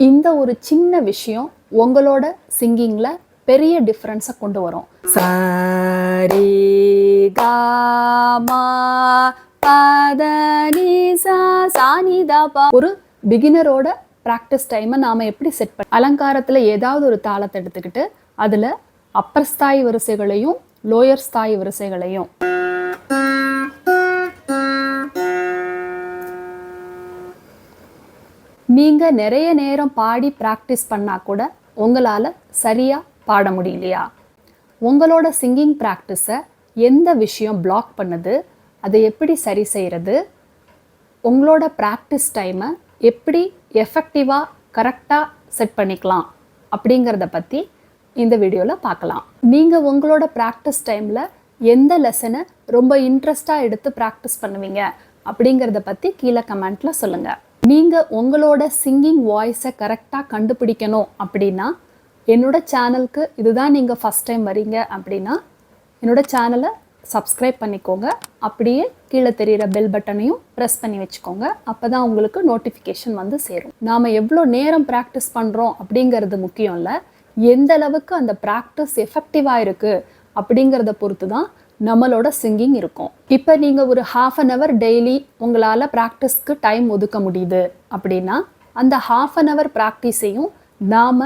இந்த ஒரு சின்ன விஷயம் உங்களோட சிங்கிங்ல பெரிய டிஃபரன்ஸை கொண்டு வரும். சரி காமா பத நி சா சா நி தா பா. ஒரு பிகினரோட ப்ராக்டிஸ் டைமை நாம எப்படி செட் பண்ண, அலங்காரத்துல ஏதாவது ஒரு தாளத்தை எடுத்துக்கிட்டு அதுல அப்பர் ஸ்தாயி வரிசைகளையும் லோயர் ஸ்தாயி வரிசைகளையும் நீங்க நிறைய நேரம் பாடி ப்ராக்டிஸ் பண்ணா கூட உங்களால சரியா பாட முடியலையா? உங்களோட சிங்கிங் ப்ராக்டிஸை எந்த விஷயம் பிளாக் பண்ணுது, அதை எப்படி சரி செய்யறது, உங்களோட ப்ராக்டிஸ் டைமை எப்படி எஃபெக்டிவாக கரெக்டாக செட் பண்ணிக்கலாம் அப்படிங்கிறத பற்றி இந்த வீடியோவில் பார்க்கலாம். நீங்கள் உங்களோட ப்ராக்டிஸ் டைமில் எந்த லெசனை ரொம்ப இன்ட்ரெஸ்டாக எடுத்து ப்ராக்டிஸ் பண்ணுவீங்க அப்படிங்கிறத பற்றி கீழே கமெண்ட்டில் சொல்லுங்கள். நீங்கள் உங்களோட சிங்கிங் வாய்ஸை கரெக்டாக கண்டுபிடிக்கணும் அப்படின்னா என்னோட சேனலுக்கு இதுதான் நீங்கள் ஃபஸ்ட் டைம் வரீங்க அப்படின்னா என்னோட சேனலை சப்ஸ்கிரைப் பண்ணிக்கோங்க. அப்படியே கீழே தெரிகிற பெல் பட்டனையும் ப்ரெஸ் பண்ணி வச்சுக்கோங்க. அப்போ தான் உங்களுக்கு நோட்டிஃபிகேஷன் வந்து சேரும். நாம் எவ்வளோ நேரம் ப்ராக்டிஸ் பண்ணுறோம் அப்படிங்கிறது முக்கியம் இல்லை, எந்த அளவுக்கு அந்த ப்ராக்டிஸ் எஃபெக்டிவாக இருக்குது அப்படிங்கிறத பொறுத்து தான் நம்மளோட சிங்கிங் இருக்கும். இப்போ நீங்கள் ஒரு ½ டெய்லி உங்களால் ப்ராக்டிஸ்க்கு டைம் ஒதுக்க முடியுது அப்படின்னா அந்த ½ ப்ராக்டிஸையும் நாம்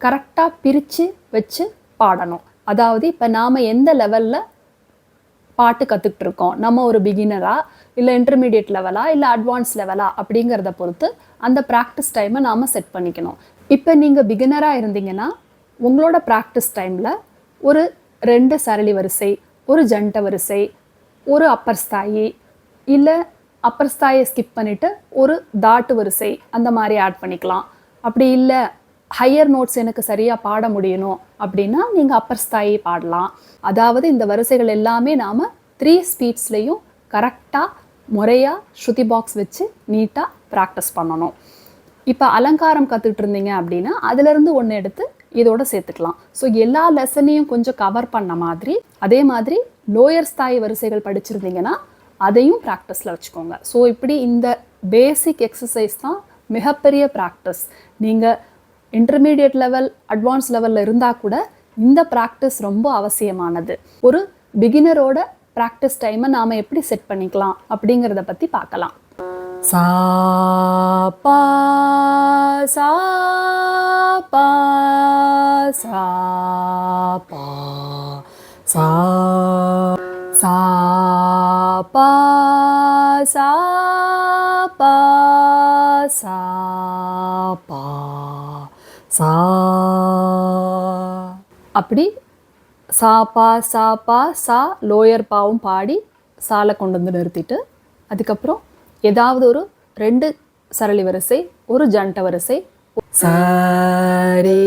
கரெக்டாக பிரித்து வச்சு பாடணும். அதாவது இப்போ நாம் எந்த லெவலில் பாட்டு கற்றுக்கிட்டு இருக்கோம், நம்ம ஒரு பிகினரா இல்லை இன்டர்மீடியட் லெவலா இல்லை அட்வான்ஸ் லெவலா அப்படிங்கிறத பொறுத்து அந்த ப்ராக்டிஸ் டைமை நாம் செட் பண்ணிக்கணும். இப்போ நீங்கள் பிகினராக இருந்தீங்கன்னா உங்களோட ப்ராக்டிஸ் டைமில் ஒரு 2 சரளி வரிசை, ஒரு ஜண்ட வரிசை, ஒரு அப்பர் ஸ்தாயி, இல்லை அப்பர் ஸ்தாயை ஸ்கிப் பண்ணிவிட்டு ஒரு தாட்டு வரிசை அந்த மாதிரி ஆட் பண்ணிக்கலாம். அப்படி இல்லை ஹையர் நோட்ஸ் எனக்கு சரியாக பாட முடியணும் அப்படின்னா நீங்கள் அப்பர் ஸ்தாயி பாடலாம். அதாவது இந்த வரிசைகள் எல்லாமே நாம் 3 ஸ்பீட்ஸ்லேயும் கரெக்டாக முறையாக ஸ்ருதி பாக்ஸ் வச்சு நீட்டாக ப்ராக்டிஸ் பண்ணணும். இப்போ அலங்காரம் கற்றுக்கிட்டு இருந்தீங்க அப்படின்னா அதிலேருந்து ஒன்று எடுத்து இதோட சேர்த்துக்கலாம். ஸோ எல்லா லெசனையும் கொஞ்சம் கவர் பண்ண மாதிரி, அதே மாதிரி லோயர் ஸ்தாயி வரிசைகள் படிச்சிருந்தீங்கன்னா அதையும் ப்ராக்டிஸில் வச்சுக்கோங்க. ஸோ இப்படி இந்த பேசிக் எக்ஸசைஸ் தான் மிகப்பெரிய ப்ராக்டிஸ். நீங்கள் இன்டர்மீடியட் லெவல் அட்வான்ஸ் லெவலில் இருந்தால் கூட இந்த ப்ராக்டிஸ் ரொம்ப அவசியமானது. ஒரு பிகினரோட ப்ராக்டிஸ் டைமை நாம் எப்படி செட் பண்ணிக்கலாம் அப்படிங்கிறத பற்றி பார்க்கலாம். சா பா சா பா சா பா சா சா பா சா பா சா பா சா. அப்படி சா பா சா லோயர் பாவும் பாடி சாலை கொண்டு வந்து நிறுத்திட்டு அதுக்கப்புறம் ஏதாவது ஒரு 2 சரளி வரிசை, ஒரு ஜண்ட வரிசை, சரி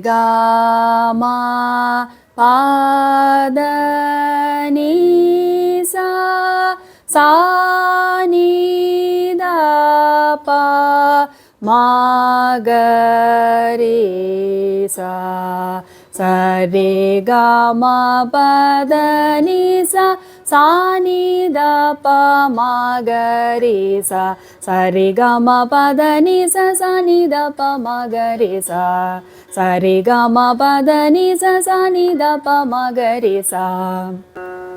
கா மா பாத நீ சா சா நீ தா பா மா க ரே சா சரி கா மா பத நீ சா சா நீ தா பா மா க ரே சா சரி க ம பத நீ சா சா நீ தா பா மா க ரே சா சரி க ம பத நீ சா சா நீ தா பா மா க ரே சா.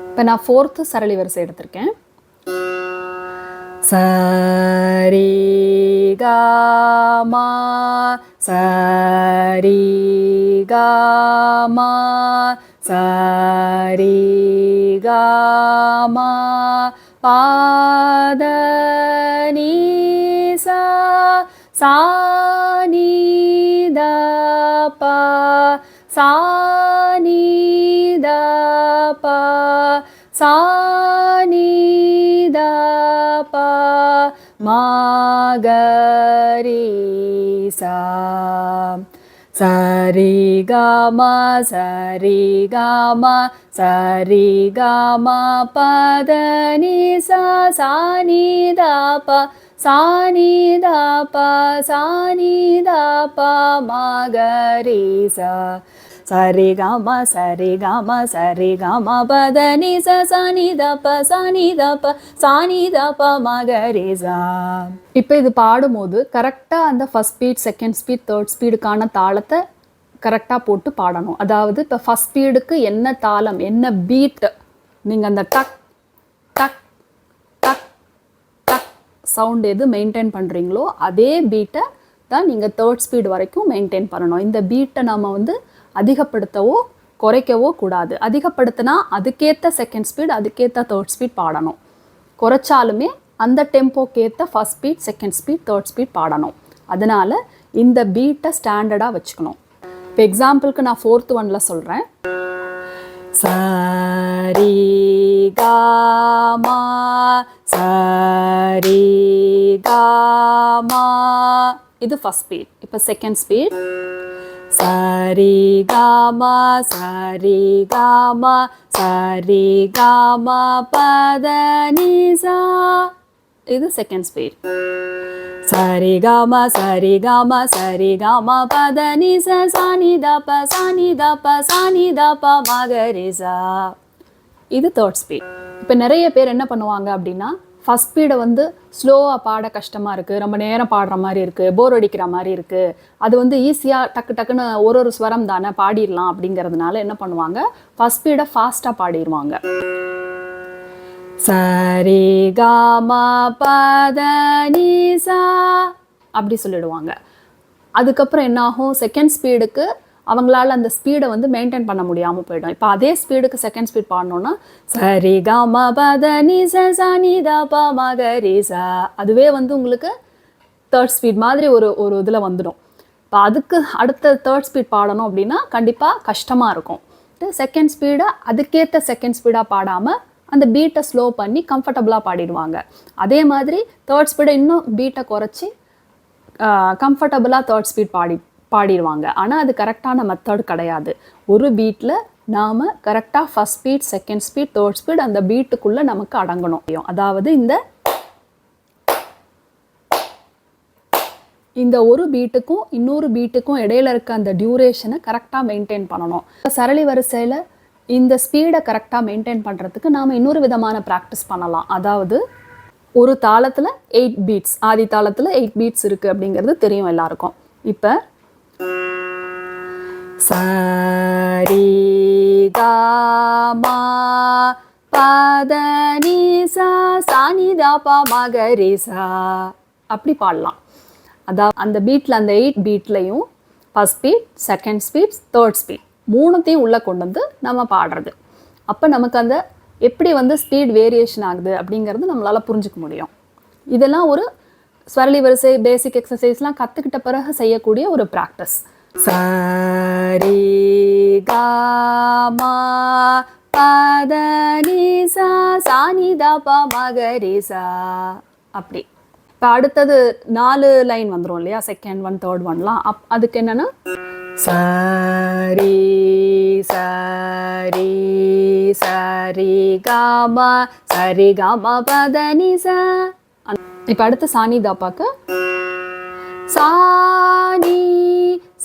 இப்போ நான் 4th சரளி வரிசை எடுத்திருக்கேன். சரி க மா சரி க மா சரி க மா பாத நீ சா சா நீ தா பா சா நீ தா பா சா நீ தா பா மா க ரே சா சரி க ம சரி க ம சரி க ம பத நீ சா சா நீ தா பா சா நீ தா பா சா நீ தா பா மா க ரே சா சரி கம சரி கம சரி கம பதனி சனி தப சனி தப சானி தப மகரிசா. இப்போ இது பாடும்போது கரெக்டாக அந்த first speed, second speed, third ஸ்பீடுக்கான தாளத்தை கரெக்டாக போட்டு பாடணும். அதாவது இப்போ ஃபர்ஸ்ட் ஸ்பீடுக்கு என்ன தாளம், என்ன பீட் நீங்கள் அந்த டக் டக் டக் டக் சவுண்ட் எது மெயின்டைன் பண்ணுறீங்களோ அதே பீட்டை தான் நீங்கள் தேர்ட் ஸ்பீடு வரைக்கும் மெயின்டைன் பண்ணணும். இந்த பீட்டை நம்ம வந்து அதிகப்படுத்தவோ குறைக்கவோ கூடாது. அதிகப்படுத்தினா அதுக்கேற்ற செகண்ட் ஸ்பீட், அதுக்கேற்ற தேர்ட் ஸ்பீட் பாடணும். குறைச்சாலுமே அந்த டெம்போக்கேற்ற first speed, second speed, third speed பாடணும். அதனால் இந்த பீட்டை ஸ்டாண்டர்டாக வச்சுக்கணும். இப்போ எக்ஸாம்பிளுக்கு நான் 4th ஒன்ல சொல்கிறேன். சரி காமா சரி காமா, இது ஃபர்ஸ்ட் ஸ்பீட். இப்போ செகண்ட் ஸ்பீட் சரி காமா சரி காமா சரி காமா பதனிசா, இது செகண்ட் ஸ்பீட். சரி காமா சரி காமா சரி காமா பதனிச சானி தப சானி தப சானி தப மகரிசா, இது தேர்ட் ஸ்பீட். இப்போ நிறைய பேர் என்ன பண்ணுவாங்க அப்படின்னா ஃபர்ஸ்ட் ஸ்பீடை வந்து ஸ்லோவாக பாட கஷ்டமாக இருக்குது, ரொம்ப நேரம் பாடுற மாதிரி இருக்குது, போர் அடிக்கிற மாதிரி இருக்குது, அது வந்து ஈஸியாக டக்கு டக்குன்னு ஒரு ஸ்வரம் தானே பாடிடலாம் அப்படிங்கிறதுனால என்ன பண்ணுவாங்க, ஃபர்ஸ்ட் ஸ்பீடை ஃபாஸ்ட்டாக பாடிடுவாங்க. சரி காமா பதனிசா அப்படி சொல்லிடுவாங்க. அதுக்கப்புறம் என்ன ஆகும், செகண்ட் ஸ்பீடுக்கு அவங்களால அந்த ஸ்பீடை வந்து மெயின்டைன் பண்ண முடியாமல் போயிடும். இப்போ அதே ஸ்பீடுக்கு செகண்ட் ஸ்பீட் பாடணுன்னா சரி காமா பதனிசா சானி தப மகரிசா, அதுவே வந்து உங்களுக்கு தேர்ட் ஸ்பீட் மாதிரி ஒரு இதில் வந்துடும். இப்போ அதுக்கு அடுத்த தேர்ட் ஸ்பீட் பாடணும் அப்படின்னா கண்டிப்பாக கஷ்டமாக இருக்கும். செகண்ட் ஸ்பீடை அதுக்கேற்ற செகண்ட் ஸ்பீடாக பாடாமல் அந்த பீட்டை ஸ்லோ பண்ணி கம்ஃபர்டபுளாக பாடிடுவாங்க. அதே மாதிரி தேர்ட் ஸ்பீடை இன்னும் பீட்டை குறைச்சி கம்ஃபர்டபுளாக தேர்ட் ஸ்பீட் பாடிடுவாங்க. ஆனால் அது கரெக்டான மெத்தட் கிடையாது. ஒரு பீட்டில் நாம் கரெக்டாக first speed, second speed, third speed அந்த பீட்டுக்குள்ளே நமக்கு அடங்கணும். அதாவது இந்த ஒரு பீட்டுக்கும் இன்னொரு பீட்டுக்கும் இடையில இருக்க அந்த டியூரேஷனை கரெக்டாக மெயின்டைன் பண்ணணும். சரளி வரிசையில் இந்த ஸ்பீடை கரெக்டாக மெயின்டைன் பண்ணுறதுக்கு நாம் இன்னொரு விதமான ப்ராக்டிஸ் பண்ணலாம். அதாவது ஒரு தாளத்தில் 8 பீட்ஸ், ஆதி தாளத்தில் 8 பீட்ஸ் இருக்குது அப்படிங்கிறது தெரியும் எல்லாருக்கும். இப்போ சரி காமா பதனிசா சானி தப மகரிசா அப்படி பாடலாம். அதாவது அந்த பீட்டில் அந்த 8 பீட்லையும் first speed, second speed, third speed மூணுத்தையும் உள்ளே கொண்டு வந்து நம்ம பாடுறது. அப்போ நமக்கு அந்த எப்படி வந்து ஸ்பீட் வேரியேஷன் ஆகுது அப்படிங்கிறது நம்மளால் புரிஞ்சுக்க முடியும். இதெல்லாம் ஒரு ஸ்வரளி வரிசை பேசிக் எக்ஸசைஸ்லாம் கற்றுக்கிட்ட பிறகு செய்யக்கூடிய ஒரு ப்ராக்டிஸ். சரி காமா பதனிசா சானி தப மகரிசா அப்படி. இப்போ அடுத்தது 4 லைன் வந்துடும் இல்லையா, செகண்ட் ஒன், தேர்ட் ஒன்லாம். அதுக்கு என்னென்னா சரி சரி சரி காமா சரி காமா பதனிசா. இப்போ அடுத்து சானி தாப்பாக்கு சானி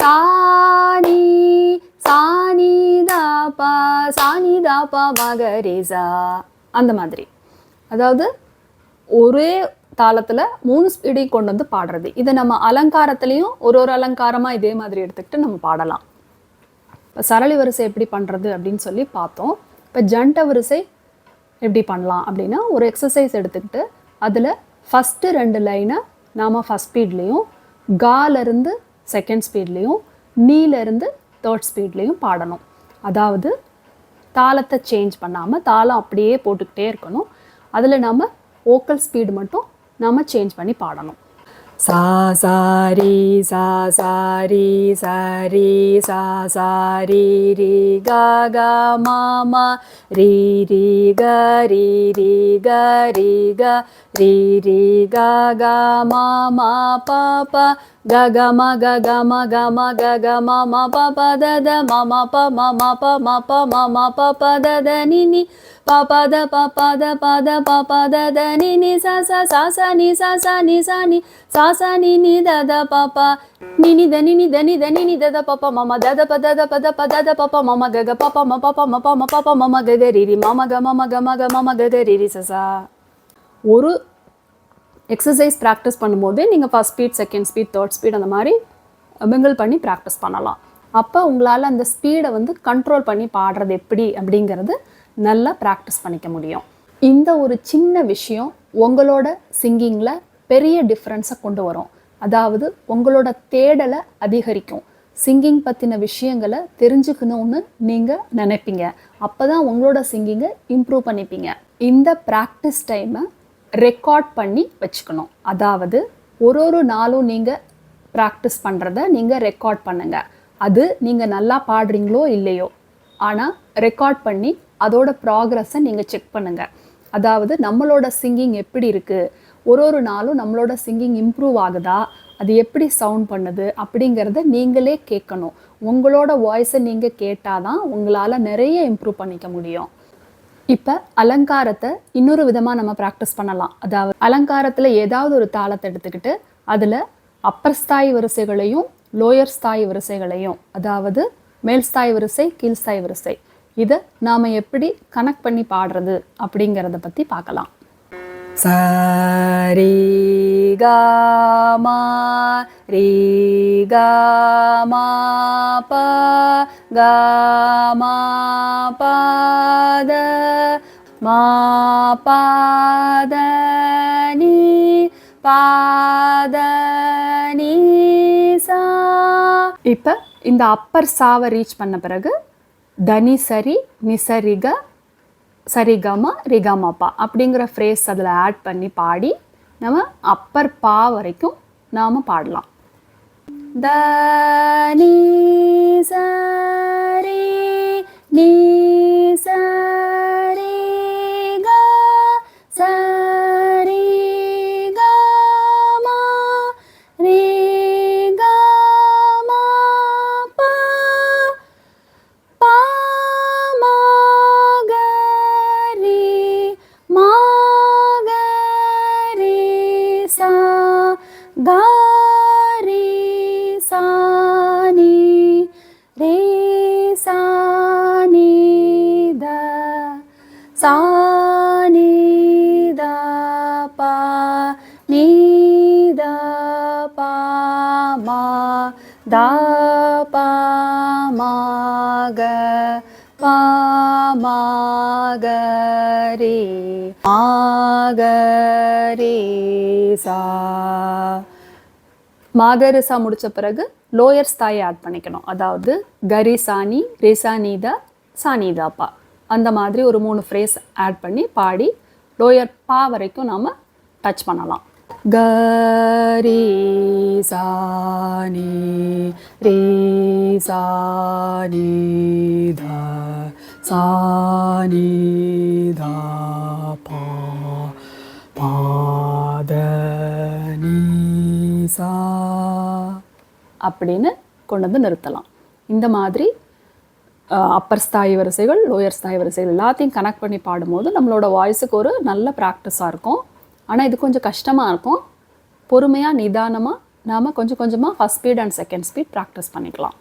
சானி சானி தாப்பா சானி தாப்பா மகரிசா அந்த மாதிரி. அதாவது ஒரே தாளத்தில் 3 ஸ்பீடையும் கொண்டு வந்து பாடுறது. இதை நம்ம அலங்காரத்துலேயும் ஒரு அலங்காரமாக இதே மாதிரி எடுத்துக்கிட்டு நம்ம பாடலாம். இப்போ சரளி வரிசை எப்படி பண்ணுறது அப்படின்னு சொல்லி பார்த்தோம். இப்போ ஜண்ட வரிசை எப்படி பண்ணலாம் அப்படின்னா ஒரு எக்ஸசைஸ் எடுத்துக்கிட்டு அதில் ஃபஸ்ட்டு 2 லைனை நாம் ஃபஸ்ட் ஸ்பீட்லேயும், காலேருந்து செகண்ட் ஸ்பீட்லேயும், நீலேருந்து தேர்ட் ஸ்பீட்லேயும் பாடணும். அதாவது தாளத்தை சேஞ்ச் பண்ணாமல் தாளம் அப்படியே போட்டுக்கிட்டே இருக்கணும். அதில் நாம் வோக்கல் ஸ்பீடு மட்டும் நாம் சேஞ்ச் பண்ணி பாடணும். சா சாரி சா சாரி சாரி சா சாரி ரி கா கா மாமா ரி ரி க ரி ரி க ரி க ரி ரி கா கா மாமா பாப்பா க க ம க க ம க ம க க ம ம ப ப த த ம ம ப ம ம ப ம ப ம ம ப ப த த நி நி ப ப த ப ப த ப த ப ப த த நி நி ச ச ச ச நி ச ச நி ச நி ச ச நி நி த த ப ப நி நி த நி நி த நி த நி நி த த ப ப ம ம த த ப த த ப த ப த த ப ப ம ம க க ப ப ம ப ப ம ப ம ப ப ம ம க க ரி ரி ம ம க ம ம க ம க ம ம க க ரி ரி ச ச. ஒரு எக்ஸசைஸ் ப்ராக்டிஸ் பண்ணும்போதே நீங்கள் first speed, second speed, third speed அந்த மாதிரி மிங்கிள் பண்ணி ப்ராக்டிஸ் பண்ணலாம். அப்போ உங்களால் அந்த ஸ்பீடை வந்து கண்ட்ரோல் பண்ணி பாடுறது எப்படி அப்படிங்கிறது நல்லா ப்ராக்டிஸ் பண்ணிக்க முடியும். இந்த ஒரு சின்ன விஷயம் உங்களோட சிங்கிங்கில் பெரிய டிஃப்ரென்ஸை கொண்டு வரும். அதாவது உங்களோட தேடலை அதிகரிக்கும். சிங்கிங் பற்றின விஷயங்களை தெரிஞ்சுக்கணும்னு நீங்கள் நினைப்பீங்க. அப்போ தான் உங்களோட சிங்கிங்கை இம்ப்ரூவ் பண்ணிப்பீங்க. இந்த ப்ராக்டிஸ் டைமை ரெக்கார்ட் பண்ணி வச்சுக்கணும். அதாவது ஒரு நாளும் நீங்கள் ப்ராக்டிஸ் பண்ணுறத நீங்கள் ரெக்கார்ட் பண்ணுங்கள். அது நீங்கள் நல்லா பாடுறீங்களோ இல்லையோ, ஆனால் ரெக்கார்ட் பண்ணி அதோட ப்ராக்ரஸை நீங்கள் செக் பண்ணுங்கள். அதாவது நம்மளோட சிங்கிங் எப்படி இருக்குது, ஒரு நாளும் நம்மளோட சிங்கிங் இம்ப்ரூவ் ஆகுதா, அது எப்படி சவுண்ட் பண்ணுது அப்படிங்கிறத நீங்களே கேட்கணும். உங்களோட வாய்ஸை நீங்கள் கேட்டால் தான் உங்களால் நிறைய இம்ப்ரூவ் பண்ணிக்க முடியும். இப்போ அலங்காரத்தை இன்னொரு விதமாக நம்ம ப்ராக்டிஸ் பண்ணலாம். அதாவது அலங்காரத்தில் ஏதாவது ஒரு தாளத்தை எடுத்துக்கிட்டு அதில் அப்பர் ஸ்தாய் வரிசைகளையும் லோயர் ஸ்தாய் வரிசைகளையும், அதாவது மேல் ஸ்தாய் வரிசை, கீழ் ஸ்தாய் வரிசை, இதை நாம் எப்படி கனெக்ட் பண்ணி பாடுறது அப்படிங்கிறத பற்றி பார்க்கலாம். சரி க ம ரி க ம ப க ம ப த ம ப த நி ப த நி சா. இப்போ இந்த அப்பர் சாவை ரீச் பண்ண பிறகு தனி சரி நிசரிக சரிகம ரிகமப்பா அப்படிங்கிற ஃப்ரேஸ் அதில் ஆட் பண்ணி பாடி நம்ம அப்பர் பா வரைக்கும் நாம் பாடலாம். தனி சரி நீ சரி க சரி க ம ரி க ம ப ப ம க ரி ம க ரி சா க ரி சா நி ரே சா நி த சா நி த ப நி த ப ம த ப ம க ப ம க ரி ம க ரி சா. மாகரிசா முடித்த பிறகு லோயர் ஸ்தாயை ஆட் பண்ணிக்கணும். அதாவது கரி சாணி ரேசா நீதா சானிதாப்பா அந்த மாதிரி ஒரு 3 ஃப்ரேஸ் ஆட் பண்ணி பாடி லோயர் பா வரைக்கும் நாம் டச் பண்ணலாம். கரி சாணி ரே சாணி தா சாணி தா பா பாத நீ சா அப்படின்னு கொண்டு வந்து நிறுத்தலாம். இந்த மாதிரி அப்பர் ஸ்தாய் வரிசைகள், லோயர் ஸ்தாய் வரிசைகள் எல்லாத்தையும் கனெக்ட் பண்ணி பாடும்போது நம்மளோட வாய்ஸுக்கு ஒரு நல்ல ப்ராக்டிஸாக இருக்கும். ஆனால் இது கொஞ்சம் கஷ்டமாக இருக்கும். பொறுமையாக நிதானமாக நாம் கொஞ்சம் கொஞ்சமாக first speed and second speed practice பண்ணிக்கலாம்.